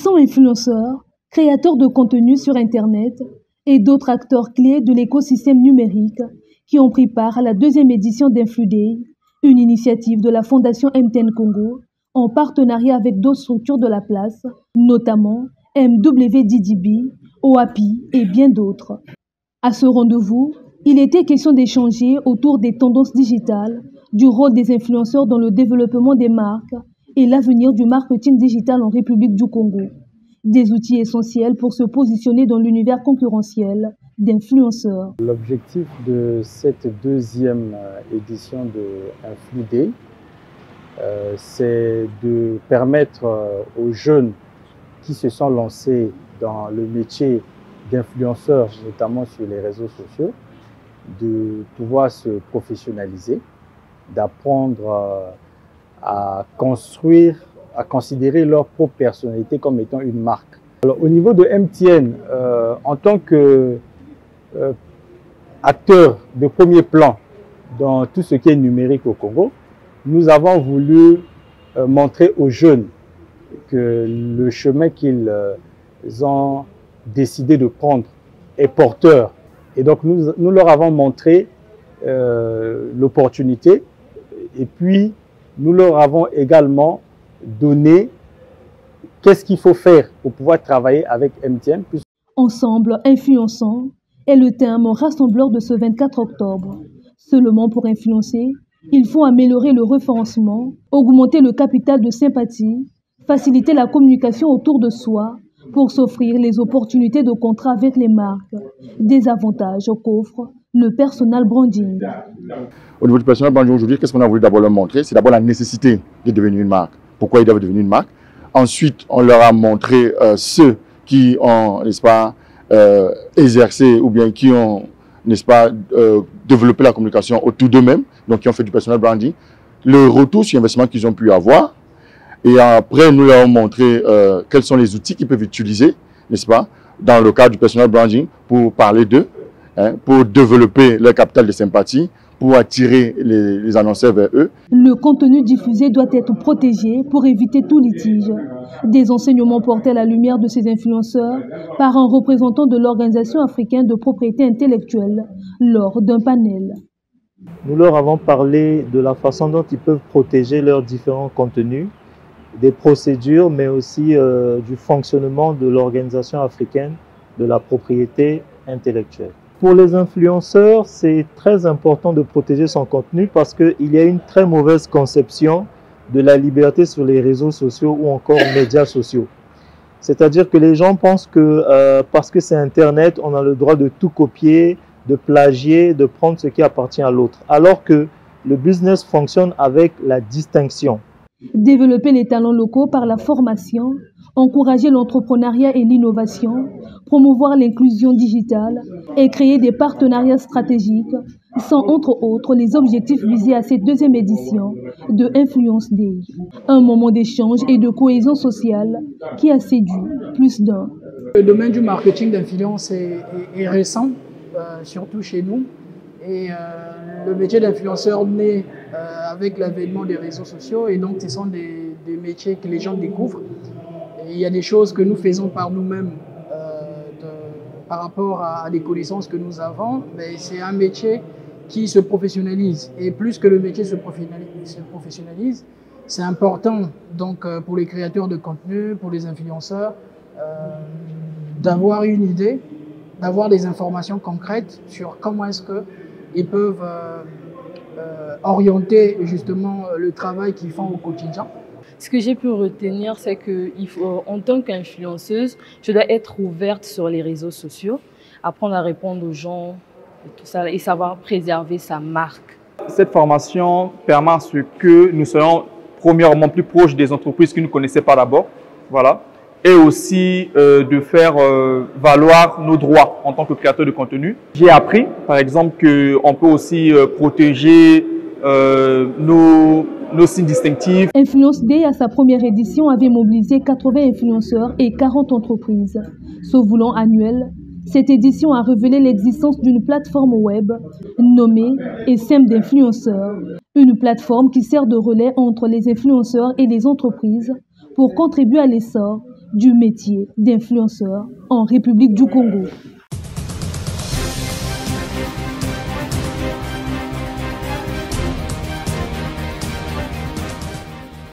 sont influenceurs, créateurs de contenu sur Internet et d'autres acteurs clés de l'écosystème numérique qui ont pris part à la deuxième édition d'InfluDay, une initiative de la Fondation MTN Congo en partenariat avec d'autres structures de la place, notamment MWDDB, OAPI et bien d'autres. À ce rendez-vous, il était question d'échanger autour des tendances digitales, du rôle des influenceurs dans le développement des marques et l'avenir du marketing digital en République du Congo. Des outils essentiels pour se positionner dans l'univers concurrentiel d'influenceurs. L'objectif de cette deuxième édition de InfluDay, c'est de permettre aux jeunes qui se sont lancés dans le métier d'influenceurs, notamment sur les réseaux sociaux, de pouvoir se professionnaliser, d'apprendre à construire, à considérer leur propre personnalité comme étant une marque. Alors, au niveau de MTN, en tant que acteur de premier plan dans tout ce qui est numérique au Congo, nous avons voulu montrer aux jeunes que le chemin qu'ils ont décidé de prendre est porteur. Et donc nous leur avons montré l'opportunité et puis nous leur avons également donné qu'est-ce qu'il faut faire pour pouvoir travailler avec MTN. Ensemble, influençant est le terme rassembleur de ce 24 octobre. Seulement pour influencer, il faut améliorer le référencement, augmenter le capital de sympathie, faciliter la communication autour de soi pour s'offrir les opportunités de contrat avec les marques, des avantages qu'offre le personal branding. Au niveau du personal branding aujourd'hui, qu'est-ce qu'on a voulu d'abord leur montrer? C'est d'abord la nécessité de devenir une marque. Pourquoi ils doivent devenir une marque? Ensuite, on leur a montré ceux qui ont, n'est-ce pas, exercé ou bien qui ont, n'est-ce pas, développé la communication autour d'eux-mêmes, donc qui ont fait du personal branding, le retour sur investissement qu'ils ont pu avoir. Et après, nous leur avons montré quels sont les outils qu'ils peuvent utiliser, n'est-ce pas, dans le cadre du personal branding pour parler d'eux, hein, pour développer leur capital de sympathie, pour attirer les annonceurs vers eux. Le contenu diffusé doit être protégé pour éviter tout litige. Des enseignements portés à la lumière de ces influenceurs par un représentant de l'Organisation africaine de propriété intellectuelle lors d'un panel. Nous leur avons parlé de la façon dont ils peuvent protéger leurs différents contenus, des procédures, mais aussi du fonctionnement de l'Organisation africaine de la propriété intellectuelle. Pour les influenceurs, c'est très important de protéger son contenu parce qu'il y a une très mauvaise conception de la liberté sur les réseaux sociaux ou encore médias sociaux. C'est-à-dire que les gens pensent que parce que c'est Internet, on a le droit de tout copier, de plagier, de prendre ce qui appartient à l'autre. Alors que le business fonctionne avec la distinction. Développer les talents locaux par la formation, encourager l'entrepreneuriat et l'innovation, promouvoir l'inclusion digitale et créer des partenariats stratégiques sont entre autres les objectifs visés à cette deuxième édition de InfluDay. Un moment d'échange et de cohésion sociale qui a séduit plus d'un. Le domaine du marketing d'influence est récent, surtout chez nous. Et le métier d'influenceur naît avec l'avènement des réseaux sociaux et donc ce sont des métiers que les gens découvrent. Et il y a des choses que nous faisons par nous-mêmes par rapport à des connaissances que nous avons, mais c'est un métier qui se professionnalise. Et plus que le métier se professionnalise, c'est important donc, pour les créateurs de contenu, pour les influenceurs, d'avoir une idée, d'avoir des informations concrètes sur comment est-ce qu'ils peuvent orienter justement le travail qu'ils font au quotidien. Ce que j'ai pu retenir, c'est qu'en tant qu'influenceuse, je dois être ouverte sur les réseaux sociaux, apprendre à répondre aux gens et tout ça, et savoir préserver sa marque. Cette formation permet à ce que nous soyons premièrement plus proches des entreprises qui ne nous connaissaient pas d'abord, voilà, et aussi de faire valoir nos droits en tant que créateur de contenu. J'ai appris, par exemple, qu'on peut aussi protéger nos signes distinctifs. InfluDay, à sa première édition, avait mobilisé 80 influenceurs et 40 entreprises. Se voulant annuelle, cette édition a révélé l'existence d'une plateforme web nommée SM d'influenceurs, une plateforme qui sert de relais entre les influenceurs et les entreprises pour contribuer à l'essor du métier d'influenceur en République du Congo.